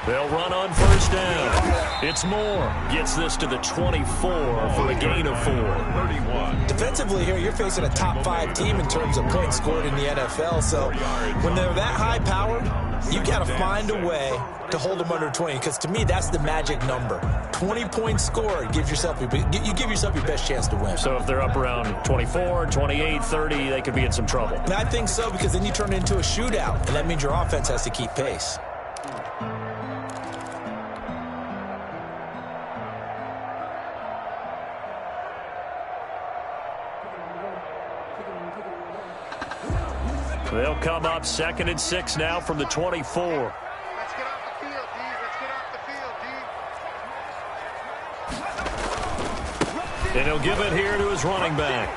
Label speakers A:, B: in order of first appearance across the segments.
A: They'll run on first down. It's Moore. Gets this to the 24 for a gain of 4.
B: 31.
C: Defensively here, you're facing a top 5 team in terms of points scored in the NFL. So when they're that high powered, you got to find a way to hold them under 20. Because to me, that's the magic number. 20 points scored gives yourself you give yourself your best chance to win.
A: So if they're up around 24, 28, 30, they could be in some trouble.
C: And I think so, because then you turn it into a shootout, and that means your offense has to keep pace.
A: They'll come up 2nd and 6 now from the 24.
D: Let's get off the field, D. Let's get off the field, D.
A: And he'll give it here to his running back.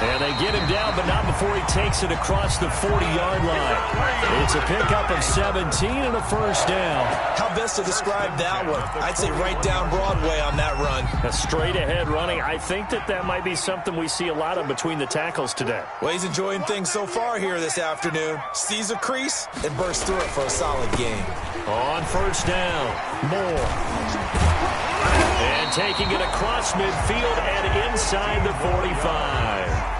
A: And they get him down, but not before he takes it across the 40-yard line. It's a pickup of 17 and a first down.
C: How best to describe that one? I'd say right down Broadway on that run.
A: A straight-ahead running. I think that might be something we see a lot of between the tackles today.
C: Well, he's enjoying things so far here this afternoon. Sees a crease and bursts through it for a solid gain.
A: On first down, Moore. And taking it across midfield and inside the 45.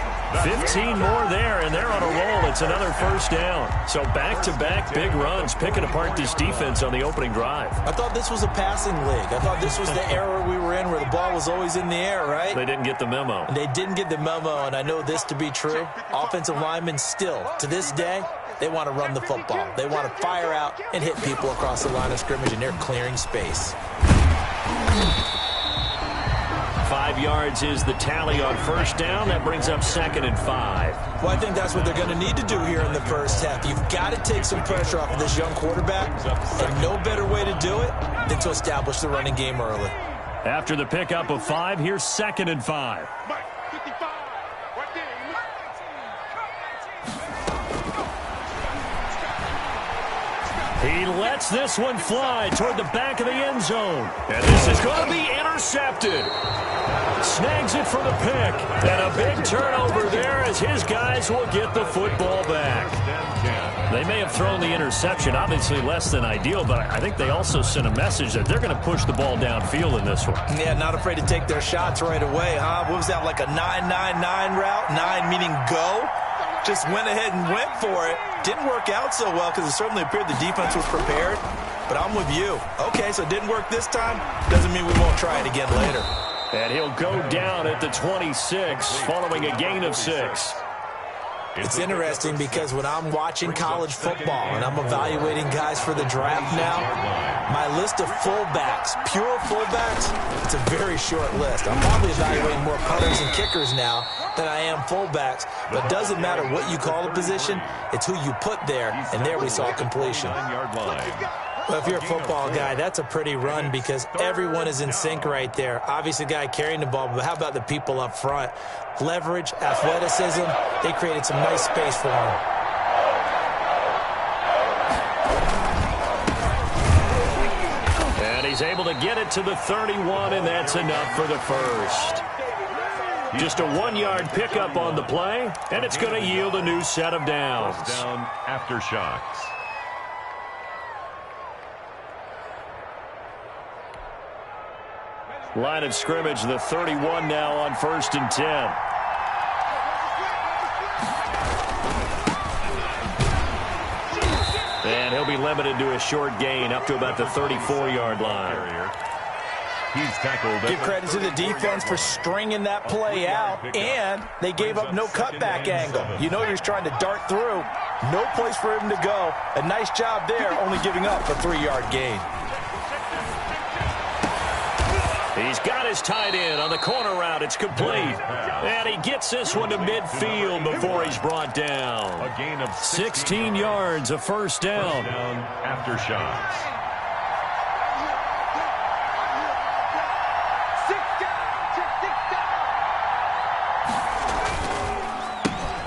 A: 15 more there, and they're on a roll. It's another first down. So back-to-back big runs, picking apart this defense on the opening drive.
C: I thought this was a passing league. I thought this was the era we were in where the ball was always in the air, right?
A: They didn't get the memo.
C: And they didn't get the memo, and I know this to be true. Offensive linemen still, to this day, they want to run the football. They want to fire out and hit people across the line of scrimmage, and they're clearing space.
A: 5 yards is the tally on first down. That brings up 2nd and 5.
C: Well, I think that's what they're going to need to do here in the first half. You've got to take some pressure off of this young quarterback, and no better way to do it than to establish the running game early.
A: After the pickup of 5, here's 2nd and 5. He lets this one fly toward the back of the end zone. And this is going to be intercepted. Snags it for the pick. And a big turnover there as his guys will get the football back. They may have thrown the interception, obviously less than ideal, but I think they also sent a message that they're going to push the ball downfield in this one.
C: Yeah, not afraid to take their shots right away, huh? What was that, like a 9-9-9 route? 9 meaning go? Just went ahead and went for it. Didn't work out so well because it certainly appeared the defense was prepared. But I'm with you. Okay, so it didn't work this time. Doesn't mean we won't try it again later.
A: And he'll go down at the 26 following a gain of 6.
C: It's interesting because when I'm watching college football and I'm evaluating guys for the draft now, my list of fullbacks, pure fullbacks, it's a very short list. I'm probably evaluating more punters and kickers now than I am fullbacks. But it doesn't matter what you call a position, it's who you put there, and there we saw completion. Well, if you're a football guy, that's a pretty run because everyone is in sync right there. Obviously, the guy carrying the ball, but how about the people up front? Leverage, athleticism, they created some nice space for him.
A: And he's able to get it to the 31, and that's enough for the first. Just a 1-yard pickup on the play, and it's going to yield a new set of downs.
B: Down after shocks.
A: Line of scrimmage, the 31 now on 1st and 10. And he'll be limited to a short gain up to about the 34-yard line.
B: He's tackled.
C: Give credit to the defense for stringing that play out, and they gave up no cutback angle. You know you're trying to dart through. No place for him to go. A nice job there, only giving up a 3-yard gain.
A: He's got his tight end on the corner route. It's complete. And he gets this one to midfield before he's brought down.
B: A gain of
A: 16 yards, a first down.
B: After shots.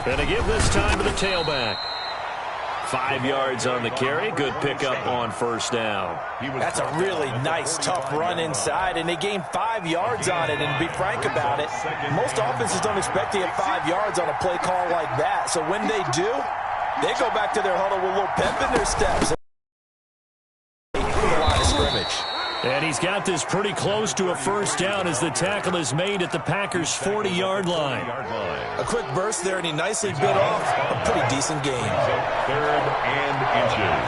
A: And to give this time to the tailback. 5 yards on the carry. Good pickup on first down.
C: That's a really nice, tough run inside, and they gained 5 yards on it. And to be frank about it, most offenses don't expect to get 5 yards on a play call like that. So when they do, they go back to their huddle with a little pep in their steps. The line of scrimmage.
A: And he's got this pretty close to a first down as the tackle is made at the Packers' 40-yard line.
C: A quick burst there, and he nicely bit off a pretty decent gain.
B: 3rd and inches.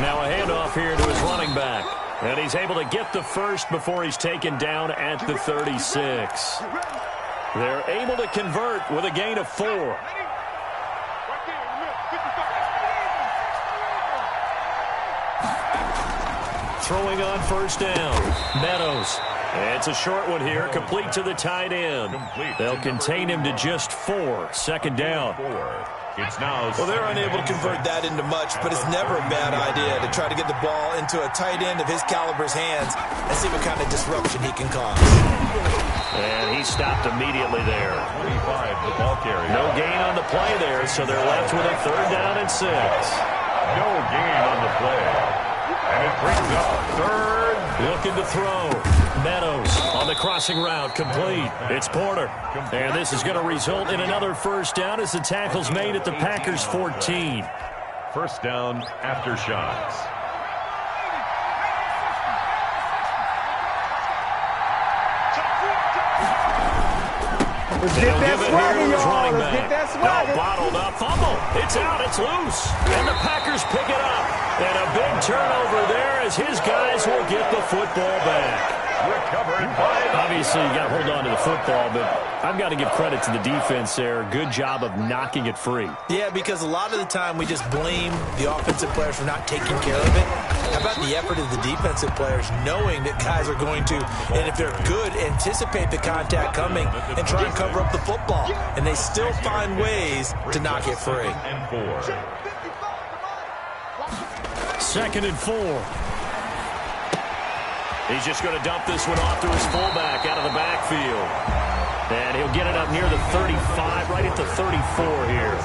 A: Now a handoff here to his running back. And he's able to get the first before he's taken down at the 36. They're able to convert with a gain of 4. Throwing on first down. Meadows. It's a short one here, complete to the tight end. They'll contain him to just 4. Second down.
B: It's now.
C: Well, they're unable to convert that into much, but it's never a bad idea to try to get the ball into a tight end of his caliber's hands and see what kind of disruption he can cause.
A: And he stopped immediately there.
B: 25, the ball carrier.
A: No gain on the play there, so they're left with a 3rd down and 6.
B: No gain on the play. And it brings up 3rd.
A: Looking to throw. Meadows on the crossing route, complete. It's Porter. And this is going to result in another first down as the tackle's made at the Packers' 14.
B: First down after shots.
E: Let's get that swagger, y'all. Let's get that swagger.
A: Bottled up, fumble. It's out, it's loose. And the Packers pick it up. And a big turnover there as his guys will get the football back.
B: Recovered by.
A: Obviously, you got to hold on to the football, but I've got to give credit to the defense there. Good job of knocking it free.
C: Yeah, because a lot of the time we just blame the offensive players for not taking care of it. How about the effort of the defensive players knowing that guys are going to, and if they're good, anticipate the contact coming and try and cover up the football. And they still find ways to knock it free.
B: And 4.
A: 2nd and 4. He's just going to dump this one off to his fullback out of the backfield. And he'll get it up near the 35, right at the 34 here.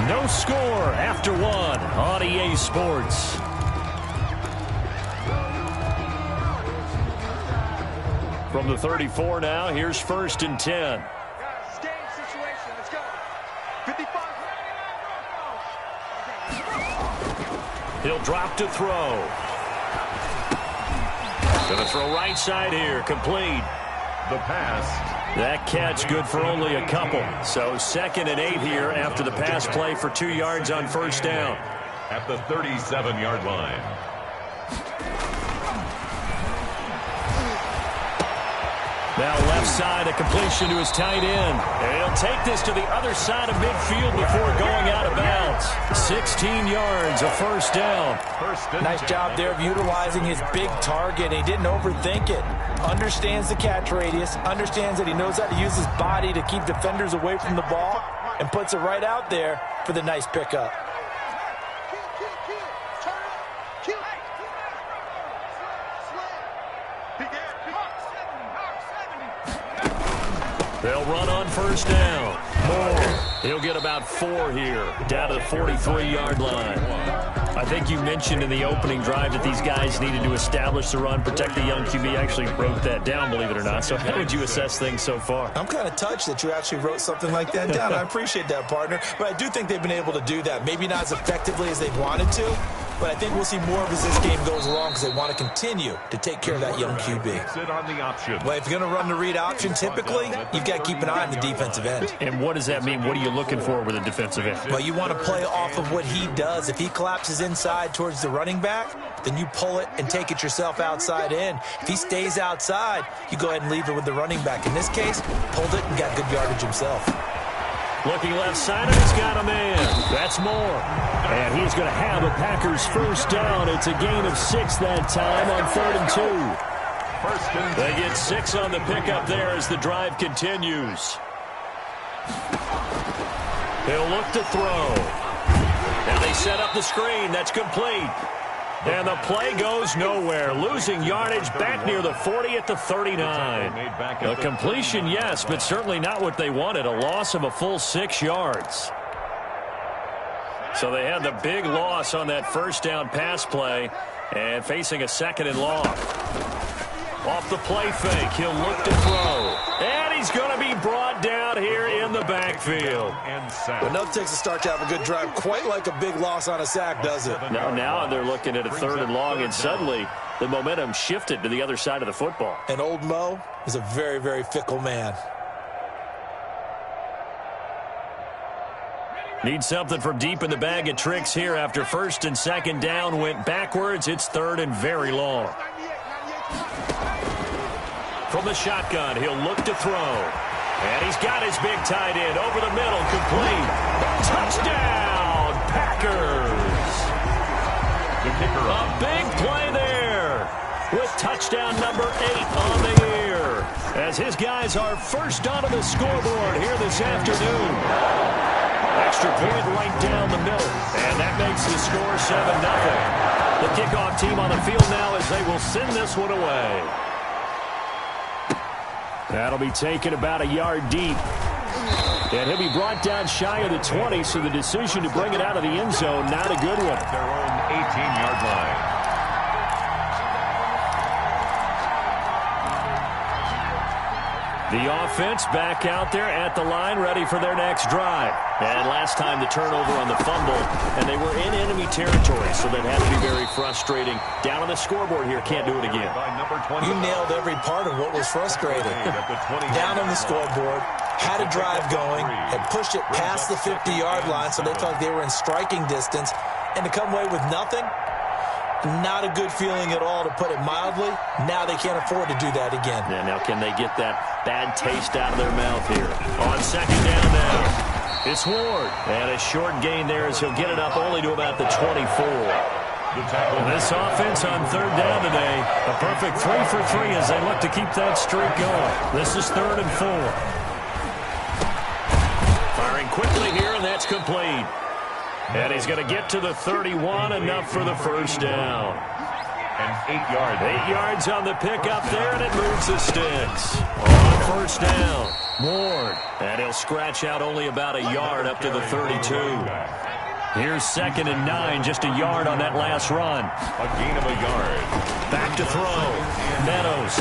A: No score after 1 on EA Sports. From the 34 now, here's 1st and 10.
D: Game situation. Let's go. 55.
A: He'll drop to throw. Going to throw right side here, complete.
B: The pass.
A: That catch good for only a couple. So 2nd and 8 here after the pass play for 2 yards on first down.
B: At the 37-yard line.
A: Now left side, a completion to his tight end. And he'll take this to the other side of midfield before going out of bounds. 16 yards, a first down.
C: Nice job there of utilizing his big target. He didn't overthink it. Understands the catch radius. Understands that he knows how to use his body to keep defenders away from the ball. And puts it right out there for the nice pickup.
A: They'll run on first down. Moore. He'll get about 4 here, down to the 43-yard line. I think you mentioned in the opening drive that these guys needed to establish the run, protect the young QB. I actually wrote that down, believe it or not. So how would you assess things so far?
C: I'm kind of touched that you actually wrote something like that down. I appreciate that, partner. But I do think they've been able to do that. Maybe not as effectively as they wanted to, but I think we'll see more of as this game goes along because they want to continue to take care of that young QB.
B: Sit on the option.
C: Well, if you're going to run the read option, typically, you've got to keep an eye on the defensive end.
A: And what does that mean? What are you looking for with a defensive end?
C: Well, you want to play off of what he does. If he collapses inside towards the running back, then you pull it and take it yourself outside in. If he stays outside, you go ahead and leave it with the running back. In this case, pulled it and got good yardage himself.
A: Looking left side, and he's got a man. That's Moore. And he's going to have a Packers first down. It's a gain of 6 that time on 3rd and 2. They get 6 on the pickup there as the drive continues. He'll look to throw. Now they set up the screen. That's complete. And the play goes nowhere. Losing yardage back near the 40 at the 39. A completion, yes, but certainly not what they wanted. A loss of a full 6 yards. So they had the big loss on that first down pass play and facing a 2nd and long. Off the play fake, he'll look to throw. And he's going to be brought down here in the backfield.
C: But no, it takes a start to have a good drive. Quite like a big loss on a sack, does it?
A: Now they're looking at a 3rd and long, and suddenly the momentum shifted to the other side of the football.
C: And old Mo is a very, very fickle man.
A: Need something from deep in the bag of tricks here after 1st and 2nd down went backwards. It's 3rd and very long. From the shotgun, he'll look to throw. And he's got his big tight end over the middle, complete. Touchdown, Packers! A big play there with touchdown number 8 on the year. As his guys are first onto the scoreboard here this afternoon. Extra point right down the middle. And that makes the score 7-0. The kickoff team on the field now as they will send this one away. That'll be taken about a yard deep. And he'll be brought down shy of the 20, so the decision to bring it out of the end zone, not a good one.
B: Their own 18-yard line.
A: The offense back out there at the line, ready for their next drive. And last time the turnover on the fumble, and they were in enemy territory, so that had to be very frustrating. Down on the scoreboard here, can't do it again.
C: You nailed every part of what was frustrating. Down on the scoreboard, had a drive going, had pushed it past the 50-yard line, so they felt they were in striking distance, and to come away with nothing, not a good feeling at all, to put it mildly. Now they can't afford to do that again.
A: Yeah, now can they get that bad taste out of their mouth here? On 2nd down now, it's Ward. And a short gain there as he'll get it up only to about the 24. This offense on 3rd down today, a perfect 3 for 3 as they look to keep that streak going. This is 3rd and 4. Firing quickly here, and that's complete. And he's going to get to the 31, enough for the first down.
B: And 8 yards.
A: 8 yards on the pickup there, and it moves the sticks. On 1st down, Ward. And he'll scratch out only about a yard up to the 32. Here's 2nd and 9, just a yard on that last run.
B: A gain of a yard.
A: Back to throw. Meadows.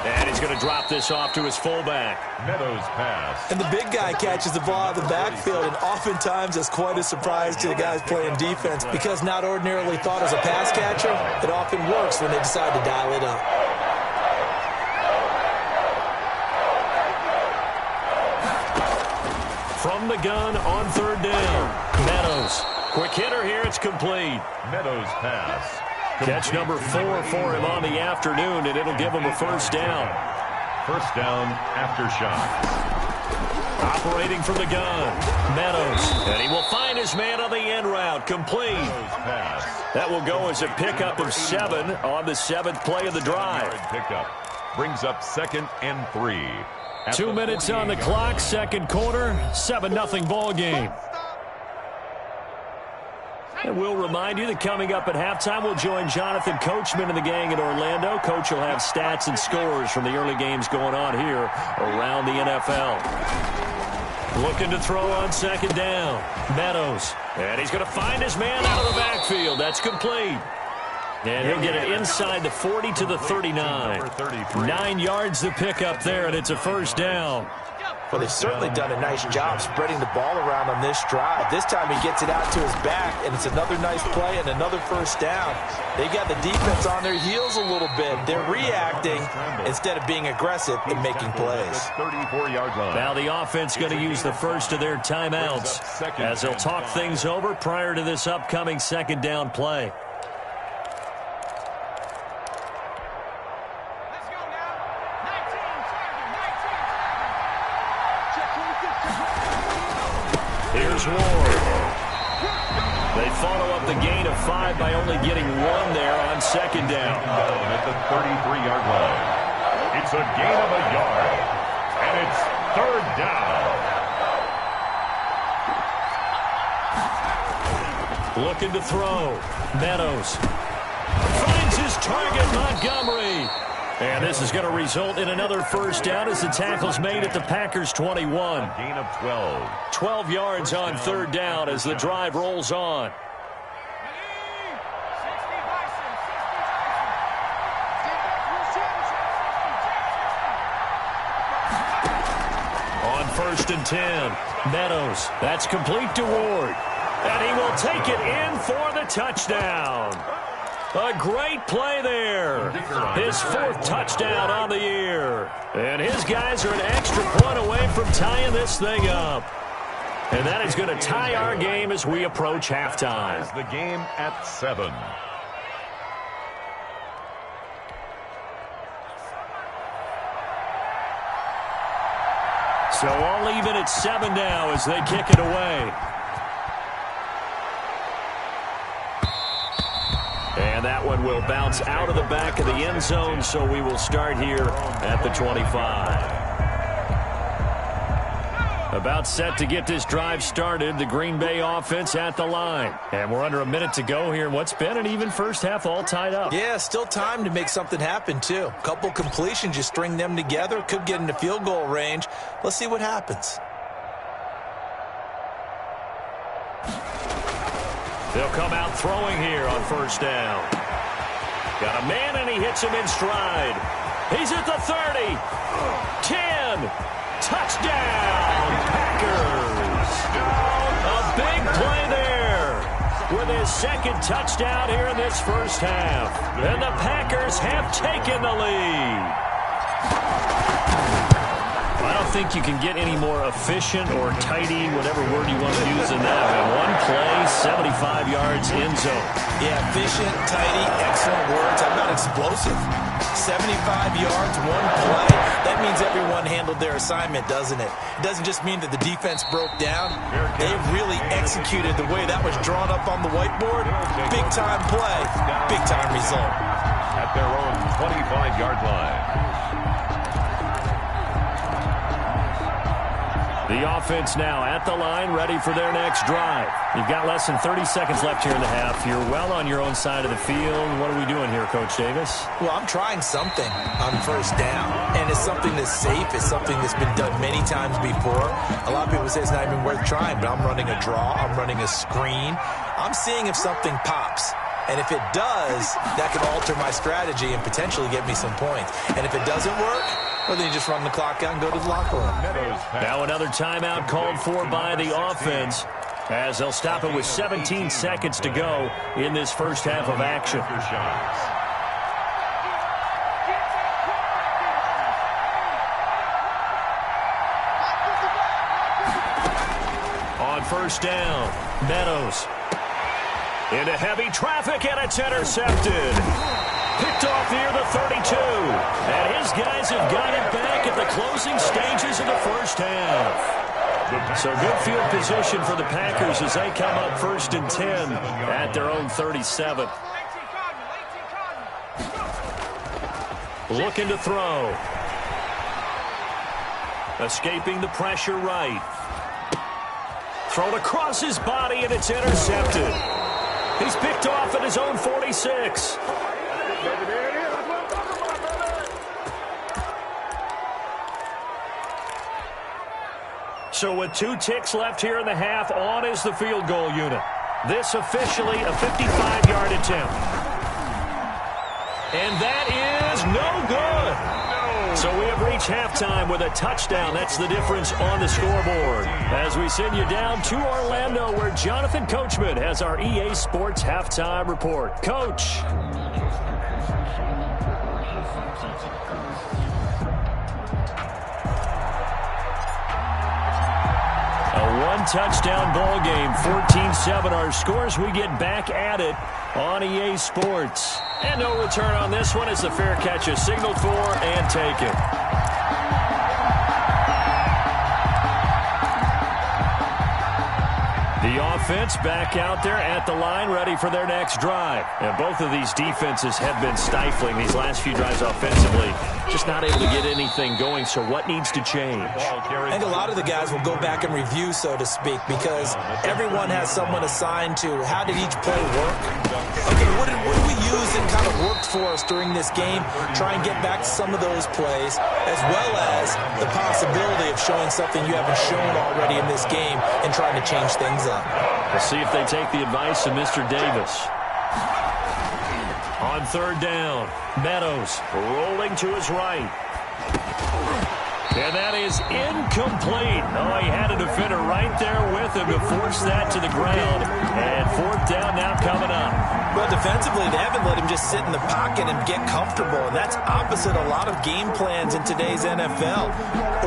A: And he's going to drop this off to his fullback.
B: Meadows pass.
C: And the big guy catches the ball out of the backfield, and oftentimes it's quite a surprise to the guys playing defense because not ordinarily thought as a pass catcher, it often works when they decide to dial it up.
A: From the gun on 3rd down. Meadows. Quick hitter here. It's complete.
B: Meadows pass.
A: Catch number 4 for him on the afternoon, and it'll give him a 1st down.
B: 1st down after shot.
A: Operating from the gun. Meadows. And he will find his man on the end route. Complete. That will go as a pickup of 7 on the 7th play of the drive.
B: Pickup brings up 2nd and 3.
A: 2 minutes on the clock, 2nd quarter, 7-0 ball game. And we'll remind you that coming up at halftime, we'll join Jonathan Coachman and the gang in Orlando. Coach will have stats and scores from the early games going on here around the NFL. Looking to throw on 2nd down. Meadows. And he's going to find his man out of the backfield. That's complete. And he'll get it inside the 40 to the 39. 9 yards to pick up there, and it's a 1st down.
C: Well, they've certainly done a nice job spreading the ball around on this drive. This time he gets it out to his back, and it's another nice play and another 1st down. They got the defense on their heels a little bit. They're reacting instead of being aggressive and making plays.
B: 34-yard line.
A: Now the offense going to use the first of their timeouts as they'll talk things over prior to this upcoming 2nd down play. Here's Ward. They follow up the gain of 5 by only getting 1 there on 2nd down.
B: At the 33-yard line. It's a gain of a yard. And it's 3rd down.
A: Looking to throw. Meadows. Montgomery. And this is going to result in another first down as the tackle's made at the Packers' 21.
B: A gain of 12.
A: 12 yards on third down as the drive rolls on. On 1st and 10, Meadows. That's complete to Ward. And he will take it in for the touchdown. A great play there. His 4th touchdown on the year. And his guys are an extra point away from tying this thing up. And that is going to tie our game as we approach halftime.
B: The game at 7.
A: So all even at 7 now as they kick it away. And that one will bounce out of the back of the end zone, so we will start here at the 25. About set to get this drive started, the Green Bay offense at the line. And we're under a minute to go here in what's been an even first half, all tied up.
C: Yeah, still time to make something happen, too. A couple completions, you string them together, could get into field goal range. Let's see what happens.
A: They'll come out throwing here on first down. Got a man, and he hits him in stride. He's at the 30. 10. Touchdown, Packers. A big play there with his 2nd touchdown here in this first half. And the Packers have taken the lead. I don't think you can get any more efficient or tidy, whatever word you want to use in that. One play, 75 yards in zone.
C: Yeah, efficient, tidy, excellent words. How about explosive? 75 yards, one play. That means everyone handled their assignment, doesn't it? It doesn't just mean that the defense broke down. They really executed the way that was drawn up on the whiteboard. Big-time play, big-time result.
B: At their own 25-yard line.
A: The offense now at the line, ready for their next drive. You've got less than 30 seconds left here in the half. You're well on your own side of the field. What are we doing here, Coach Davis?
C: Well, I'm trying something on first down, and it's something that's safe. It's something that's been done many times before. A lot of people say it's not even worth trying, but I'm running a draw. I'm running a screen. I'm seeing if something pops. And if it does, that can alter my strategy and potentially get me some points. And if it doesn't work, well, then you just run the clock out and go to the locker room.
A: Now another timeout called for by the offense as they'll stop it with 17 seconds to go in this first half of action. On first down, Meadows. Into heavy traffic, and it's intercepted. Picked off near the 32. And his guys have got it back at the closing stages of the first half. So good field position for the Packers as they come up 1st and 10 at their own 37. Looking to throw. Escaping the pressure right. Thrown across his body, and it's intercepted. He's picked off at his own 46. So with 2 ticks left here in the half, on is the field goal unit. This officially a 55-yard attempt. And that is no good. So we have reached halftime with a touchdown. That's the difference on the scoreboard. As we send you down to Orlando, where Jonathan Coachman has our EA Sports Halftime Report. Coach. A one-touchdown ball game, 14-7 our scores. We get back at it on EA Sports. And no return on this one as the fair catch is signaled for and taken. The offense back out there at the line, ready for their next drive. And both of these defenses have been stifling these last few drives offensively. Just not able to get anything going, so what needs to change?
C: I think a lot of the guys will go back and review, so to speak, because everyone has someone assigned to how did each play work. Okay, what did we use that kind of worked for us during this game? Try and get back to some of those plays, as well as the possibility of showing something you haven't shown already in this game and trying to change things up.
A: We'll see if they take the advice of Mr. Davis. On third down, Meadows rolling to his right. And that is incomplete. Oh, he had a defender right there with him to force that to the ground. And fourth down now coming up.
C: Well, defensively, they haven't let him just sit in the pocket and get comfortable. And that's opposite a lot of game plans in today's NFL.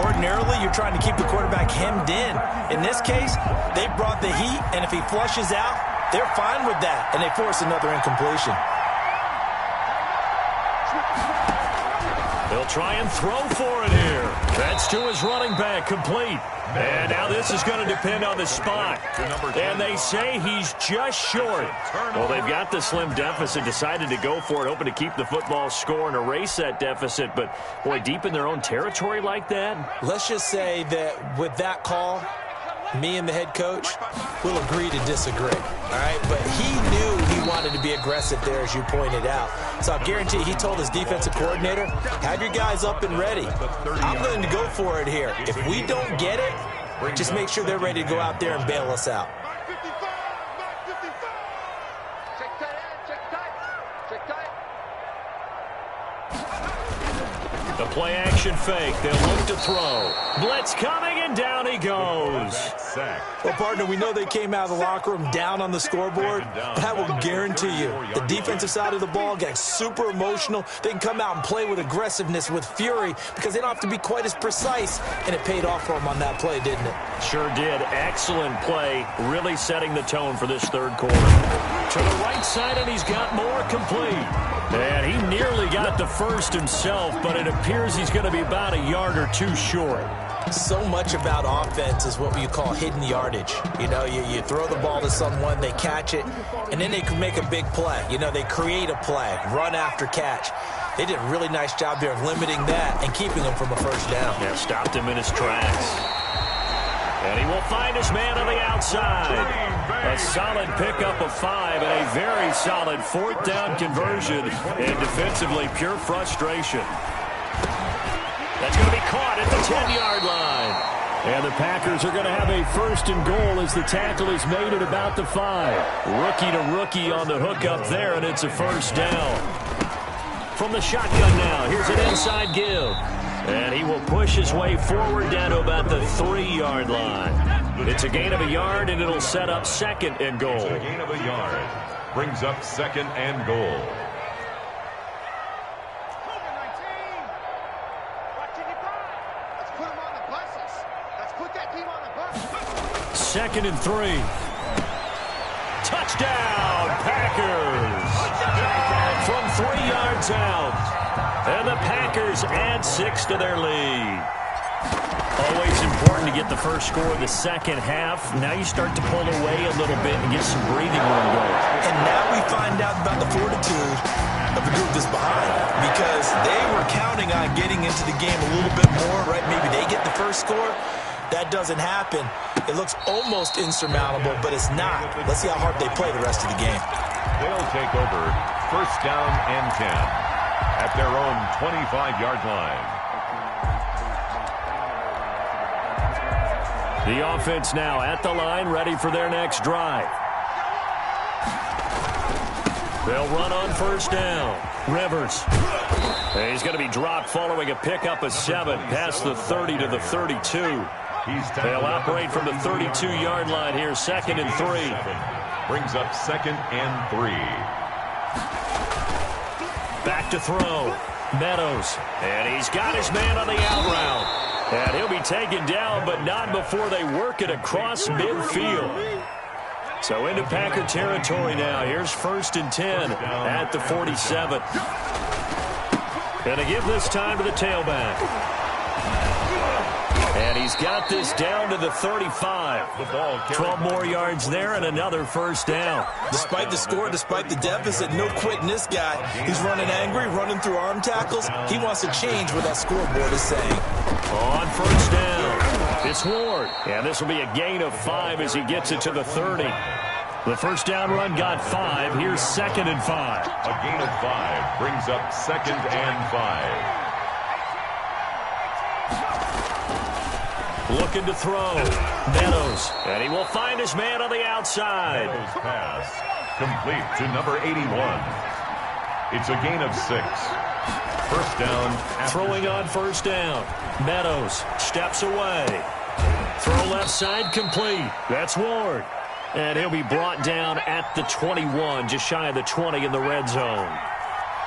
C: Ordinarily, you're trying to keep the quarterback hemmed in. In this case, they brought the heat, and if he flushes out, they're fine with that. And they force another incompletion.
A: They'll try and throw for it here. That's to his running back, complete. And now this is going to depend on the spot. And they say he's just short. Well, they've got the slim deficit, decided to go for it, hoping to keep the football score and erase that deficit. But, boy, deep in their own territory like that?
C: Let's just say that with that call, me and the head coach will agree to disagree, all right? But he knew he wanted to be aggressive there, as you pointed out. So I guarantee he told his defensive coordinator, have your guys up and ready. I'm willing to go for it here. If we don't get it, just make sure they're ready to go out there and bail us out.
A: The play action fake. They'll look to throw. Blitz coming, and down he goes.
C: Well, partner, we know they came out of the locker room down on the scoreboard, but I will guarantee you the defensive side of the ball got super emotional. They can come out and play with aggressiveness, with fury, because they don't have to be quite as precise, and it paid off for them on that play, didn't it?
A: Sure did. Excellent play, really setting the tone for this third quarter. To the right side, and he's got more, complete. And he nearly got the first himself, but it appears he's going to be about a yard or two short.
C: So much about offense is what you call hidden yardage. You know, you throw the ball to someone, they catch it, and then they can make a big play. You know, they create a play, run after catch. They did a really nice job there of limiting that and keeping him from a first down.
A: Yeah, stopped him in his tracks. And he will find his man on the outside. A solid pickup of 5 and a very solid fourth down conversion. And defensively, pure frustration. That's going to be caught at the 10-yard line. And the Packers are going to have a first and goal as the tackle is made at about the 5. Rookie to rookie on the hookup there, and it's a first down. From the shotgun now, here's an inside give. And he will push his way forward down to about the 3-yard line. It's a gain of a yard, and it'll set up second and goal.
B: It's a gain of a yard. Brings up second and goal.
A: Second and 3. Touchdown, Packers. From 3 yards out. And the Packers add 6 to their lead. Always important to get the first score in the second half. Now you start to pull away a little bit and get some breathing room going.
C: And now we find out about the fortitude of the group that's behind, because they were counting on getting into the game a little bit more, right? Maybe they get the first score. That doesn't happen. It looks almost insurmountable, but it's not. Let's see how hard they play the rest of the game.
B: They'll take over first down and 10 at their own 25-yard line.
A: The offense now at the line, ready for their next drive. They'll run on first down. Rivers. He's going to be dropped following a pickup of 7 past the 30 to the 32. They'll operate from the 32-yard line here, second and 3.
B: Brings up second and 3.
A: Back to throw. Meadows. And he's got his man on the out route. And he'll be taken down, but not before they work it across midfield. So into Packer territory now. Here's first and 10 at the 47. Going to give this time to the tailback. And he's got this down to the 35. 12 more yards there and another first down.
C: Despite the score, despite the deficit, no quitting this guy. He's running angry, running through arm tackles. He wants to change what that scoreboard is saying.
A: On first down, it's Ward. And this will be a gain of 5 as he gets it to the 30. The first down run got 5. Here's 2nd and 5.
B: A gain of 5 brings up 2nd and 5.
A: Looking to throw. Meadows. And he will find his man on the outside.
B: Meadows pass complete to number 81. It's a gain of 6. First down.
A: Throwing on first down. Meadows steps away. Throw left side complete. That's Ward. And he'll be brought down at the 21, just shy of the 20 in the red zone.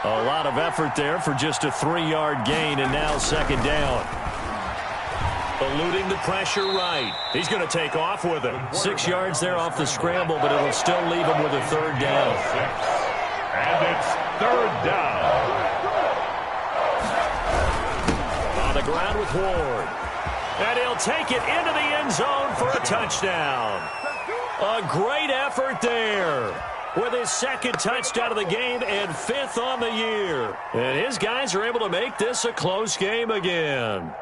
A: A lot of effort there for just a 3-yard gain, and now 2nd down. Eluding the pressure right. He's going to take off with it. 6 yards there off the scramble, but it'll still leave him with a 3rd down.
B: And it's 3rd down.
A: On the ground with Ward. And he'll take it into the end zone for a touchdown. A great effort there with his 2nd touchdown of the game and 5th on the year. And his guys are able to make this a close game again.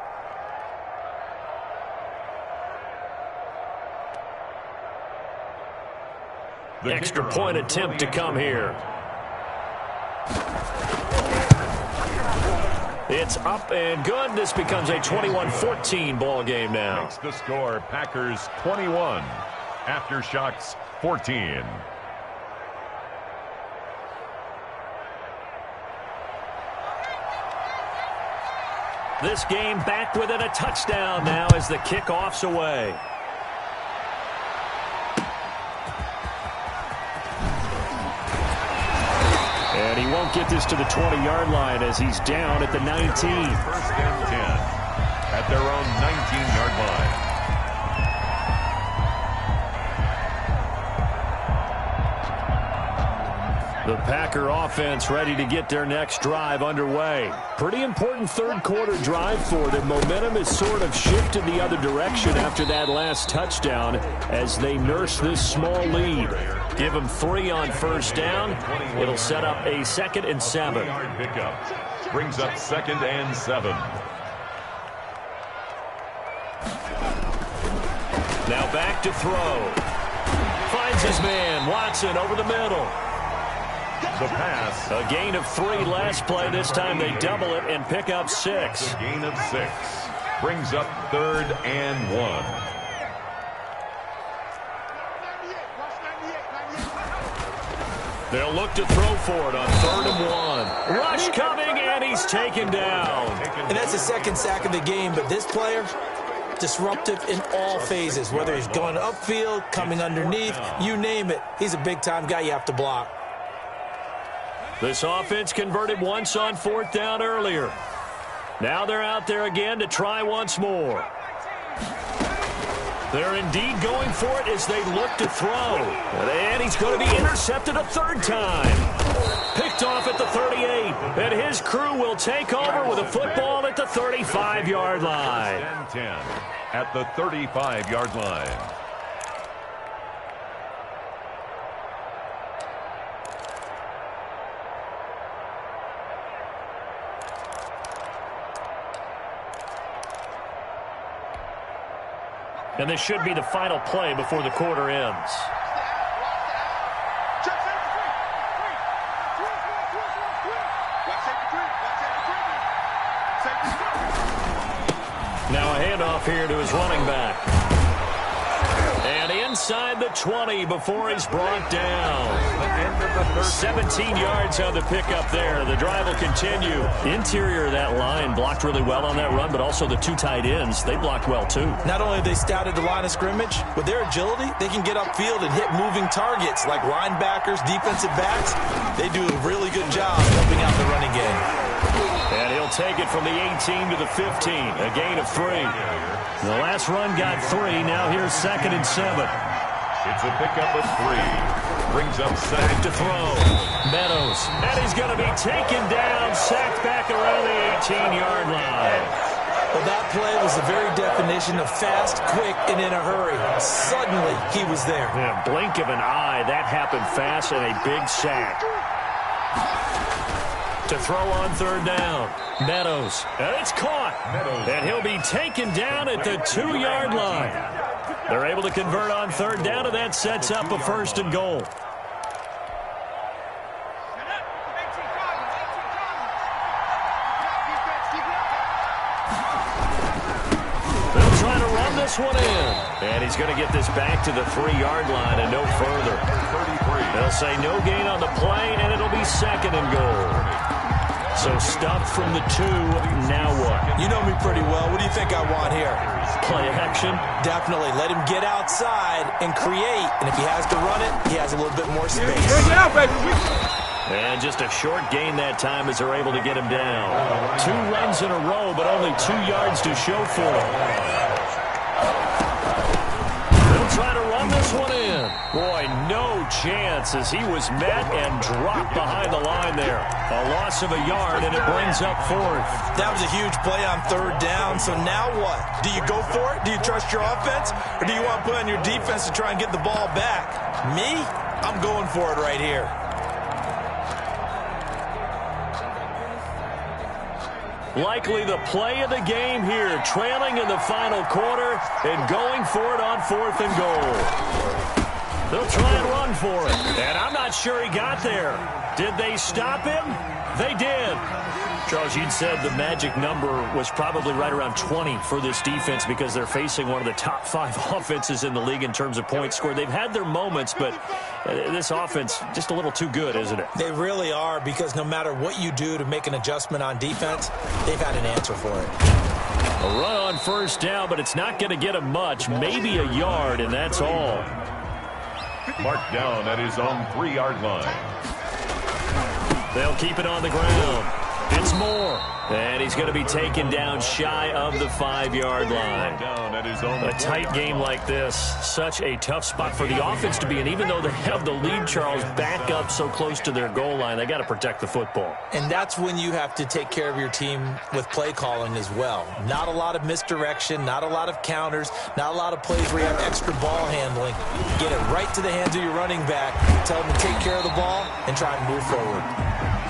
A: Extra point attempt to come here. It's up and good. This becomes a 21-14 ball game now.
B: Makes the score Packers 21. Aftershocks 14.
A: This game back within a touchdown now as the kickoff's away. And he won't get this to the 20-yard line as he's down at the 19.
B: 1st and 10 at their own 19-yard line.
A: The Packer offense ready to get their next drive underway. Pretty important 3rd quarter drive for them. Momentum has sort of shifted the other direction after that last touchdown as they nurse this small lead. Give them 3 on first down. It'll set up a 2nd and 7.
B: Pickup brings up 2nd and 7.
A: Now back to throw. Finds his man, Watson, over the middle.
B: The pass.
A: A gain of 3 last play. This time they double it and pick up 6.
B: A gain of 6. Brings up 3rd and 1. They'll
A: look to throw for it on 3rd and 1. Rush coming, and he's taken down.
C: And that's the 2nd sack of the game, but this player, disruptive in all phases, whether he's going upfield, coming underneath, you name it. He's a big-time guy you have to block.
A: This offense converted once on 4th down earlier. Now they're out there again to try once more. They're indeed going for it as they look to throw. And he's going to be intercepted a 3rd time. Picked off at the 38. And his crew will take over with a football at the 35-yard line.
B: 10 at the 35-yard line.
A: And this should be the final play before the quarter ends. Now a handoff here to his running back. And inside the 20 before he's brought down. 17 yards on the pickup there. The drive will continue. Interior of that line blocked really well on that run, but also the 2 tight ends, they blocked well too.
C: Not only have they scouted the line of scrimmage, with their agility, they can get upfield and hit moving targets like linebackers, defensive backs. They do a really good job helping out the running game.
A: And he'll take it from the 18 to the 15, a gain of 3. The last run got 3. Now here's 2nd and 7.
B: It's a pickup of 3. Brings up 7.
A: Back to throw. Meadows. And he's going to be taken down, sacked back around the 18-yard line.
C: Well, that play was the very definition of fast, quick, and in a hurry. Suddenly, he was there.
A: Yeah, blink of an eye, that happened fast, and a big sack. To throw on third down, Meadows. And it's caught. And he'll be taken down at the 2-yard line. They're able to convert on third down, and that sets up a 1st and goal. They'll try to run this one in. And he's going to get this back to the 3-yard line and no further. They'll say no gain on the play, and it'll be 2nd and goal. So stuffed from the 2, now what?
C: You know me pretty well. What do you think I want here?
A: Play action?
C: Definitely. Let him get outside and create. And if he has to run it, he has a little bit more space.
E: Get out, baby.
A: And just a short gain that time as they're able to get him down. 2 runs in a row, but only 2 yards to show for it. They'll try to run this one in. Boy, no chance as he was met and dropped behind the line there. A loss of a yard, and it brings up 4th.
C: That was a huge play on third down, so now what? Do you go for it? Do you trust your offense? Or do you want to put on your defense to try and get the ball back? Me? I'm going for it right here.
A: Likely the play of the game here, trailing in the final quarter and going for it on 4th and goal. They'll try and run for it, and I'm not sure he got there. Did they stop him? They did. Charles, you'd said the magic number was probably right around 20 for this defense because they're facing one of the top 5 offenses in the league in terms of points scored. They've had their moments, but this offense just a little too good, isn't it?
C: They really are, because no matter what you do to make an adjustment on defense, they've had an answer for it.
A: A run on 1st down, but it's not going to get him much, maybe a yard, and that's all.
B: Marked down at his own 3-yard line.
A: They'll keep it on the ground. It's Moore. And he's going to be taken down shy of the 5-yard line. A tight game like this, such a tough spot for the offense to be in. Even though they have the lead, Charles, back up so close to their goal line, they got to protect the football.
C: And that's when you have to take care of your team with play calling as well. Not a lot of misdirection, not a lot of counters, not a lot of plays where you have extra ball handling. Get it right to the hands of your running back, tell them to take care of the ball, and try and move forward.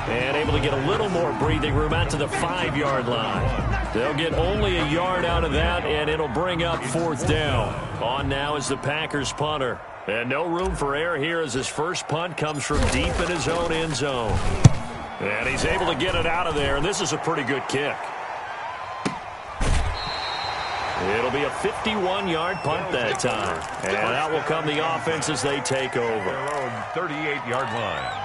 A: And able to get a little more breathing room out to the 5-yard line. They'll get only a yard out of that, and it'll bring up 4th down. On now is the Packers punter. And no room for error here as his first punt comes from deep in his own end zone. And he's able to get it out of there, and this is a pretty good kick. It'll be a 51-yard punt that time. And out will come the offense as they take over.
B: Their own 38-yard line.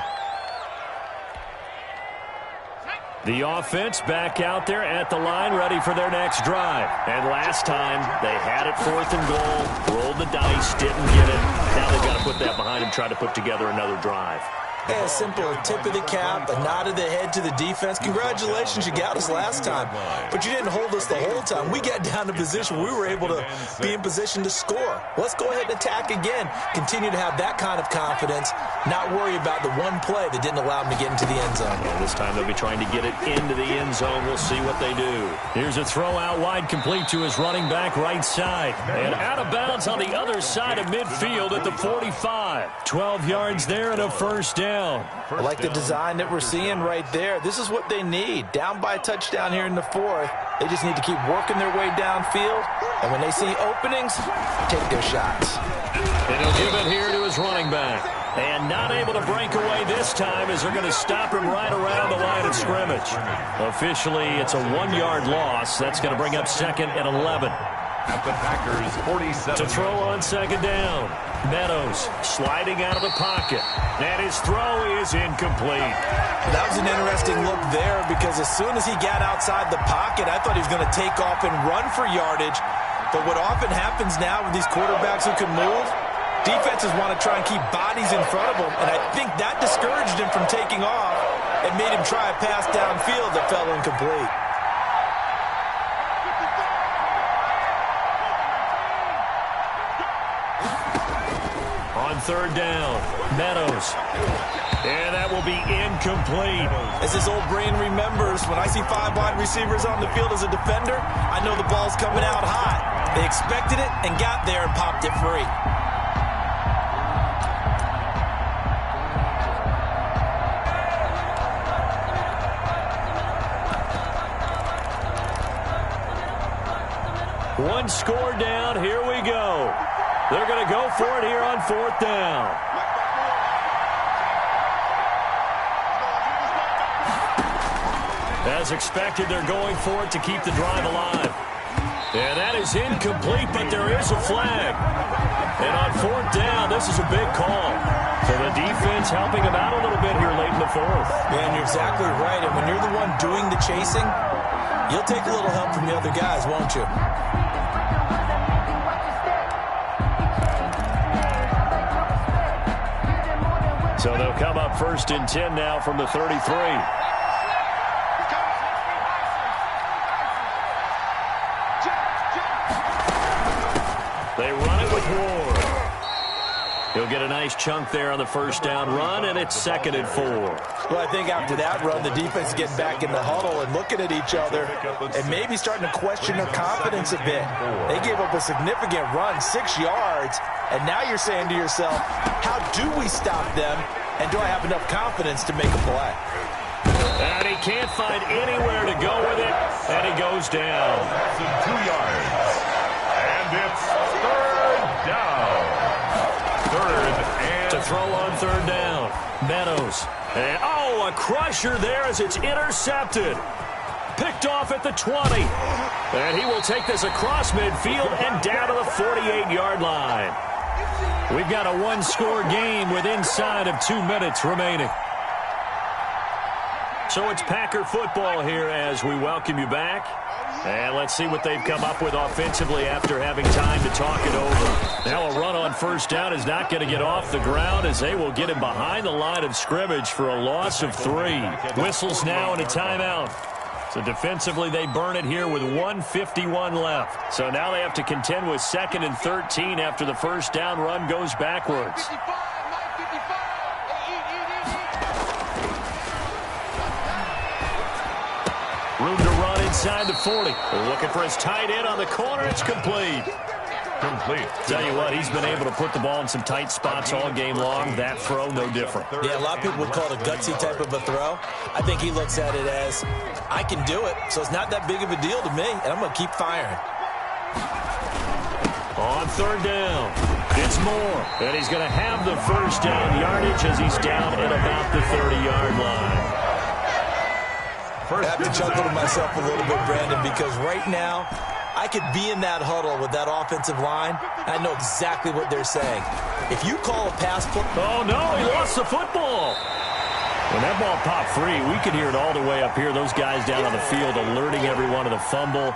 A: The offense back out there at the line, ready for their next drive. And last time, they had it 4th and goal, rolled the dice, didn't get it. Now they've got to put that behind and try to put together another drive.
C: Yeah, a simple tip of the cap, a nod of the head to the defense. Congratulations, you got us last time. But you didn't hold us the whole time. We got down to position. We were able to be in position to score. Let's go ahead and attack again. Continue to have that kind of confidence. Not worry about the one play that didn't allow them to get into the end zone.
A: Well, this time they'll be trying to get it into the end zone. We'll see what they do. Here's a throw out wide, complete to his running back right side. And out of bounds on the other side of midfield at the 45. 12 yards there and a 1st down.
C: I like the design that we're seeing right there. This is what they need. Down by a touchdown here in the 4th. They just need to keep working their way downfield. And when they see openings, take their shots.
A: And he'll give it here to his running back. And not able to break away this time as they're going to stop him right around the line of scrimmage. Officially, it's a 1-yard loss. That's going to bring up 2nd and 11.
B: At the Packers' 47.
A: To throw on 2nd down. Meadows sliding out of the pocket. And his throw is incomplete.
C: That was an interesting look there because as soon as he got outside the pocket, I thought he was going to take off and run for yardage. But what often happens now with these quarterbacks who can move, defenses want to try and keep bodies in front of them. And I think that discouraged him from taking off and made him try a pass downfield that fell incomplete.
A: third down. Meadows. And that will be incomplete.
C: As his old brain remembers, when I see 5 wide receivers on the field as a defender, I know the ball's coming out hot. They expected it and got there and popped it free.
A: One score down. Here we go. They're going to go for it here on fourth down. As expected, they're going for it to keep the drive alive. And that is incomplete, but there is a flag. And on fourth down, this is a big call. So the defense helping them out a little bit here late in the fourth.
C: Yeah, and you're exactly right. And when you're the one doing the chasing, you'll take a little help from the other guys, won't you?
A: So they'll come up first and 10 now from the 33. They run it with Ward. He'll get a nice chunk there on the first down run, and it's 2nd and 4.
C: Well, I think after that run, the defense getting back in the huddle and looking at each other and maybe starting to question their confidence a bit. They gave up a significant run, 6 yards, and now you're saying to yourself, how do we stop them, and do I have enough confidence to make a play?
A: And he can't find anywhere to go with it, and he goes down.
B: That's 2 yards. And it's third down. Third and...
A: To throw on third down, Meadows. And, oh, a crusher there as it's intercepted. Picked off at the 20. And he will take this across midfield and down to the 48-yard line. We've got a one-score game with inside of 2 minutes remaining. So it's Packer football here as we welcome you back. And let's see what they've come up with offensively after having time to talk it over. Now a run on first down is not going to get off the ground as they will get him behind the line of scrimmage for a loss of 3. Whistles now and a timeout. So defensively they burn it here with 1:51 left. So now they have to contend with 2nd and 13 after the first down run goes backwards. Room to run inside the 40. They're looking for his tight end on the corner. It's complete.
B: Complete.
A: Tell you what, he's been able to put the ball in some tight spots all game long. That throw, no different.
C: Yeah, a lot of people would call it a gutsy type of a throw. I think he looks at it as, I can do it, so it's not that big of a deal to me, and I'm going to keep firing.
A: On third down, it's Moore. And he's going to have the first down yardage as he's down at about the 30-yard line.
C: I have to chuckle to myself a little bit, Brandon, because right now, I could be in that huddle with that offensive line. I know exactly what they're saying. If you call a pass play...
A: Oh, no, he lost the football. When that ball popped free, we could hear it all the way up here. Those guys down on the field alerting everyone of the fumble.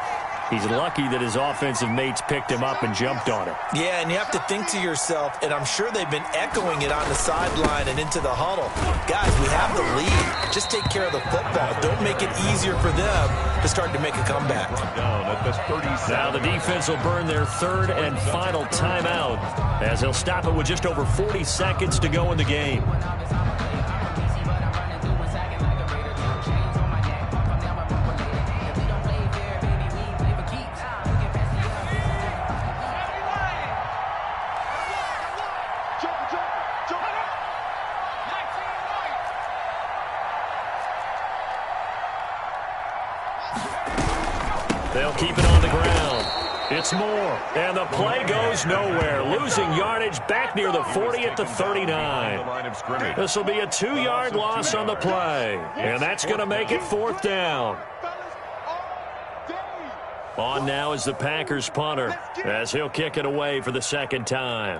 A: He's lucky that his offensive mates picked him up and jumped on it.
C: Yeah, and you have to think to yourself, and I'm sure they've been echoing it on the sideline and into the huddle. Guys, we have the lead. Just take care of the football. Don't make it easier for them to start to make a comeback.
A: Now the defense will burn their third and final timeout as they'll stop it with just over 40 seconds to go in the game. They'll keep it on the ground. It's Moore, and the play goes nowhere. Losing yardage back near the 40 at the 39. This will be a 2-yard loss on the play, and that's going to make it fourth down. On now is the Packers punter as he'll kick it away for the second time.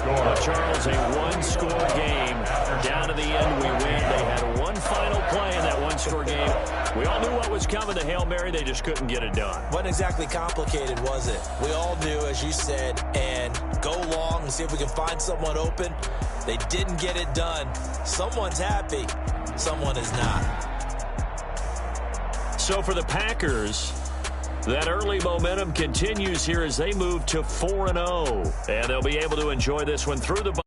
B: score.
A: Charles, a one-score game. Down to the end, we win. They had one final play in that one-score game. We all knew what was coming. The Hail Mary, they just couldn't get it done.
C: Wasn't exactly complicated, was it? We all knew, as you said, and go long and see if we can find someone open. They didn't get it done. Someone's happy. Someone is not.
A: So for the Packers, that early momentum continues here as they move to 4-0. And they'll be able to enjoy this one through the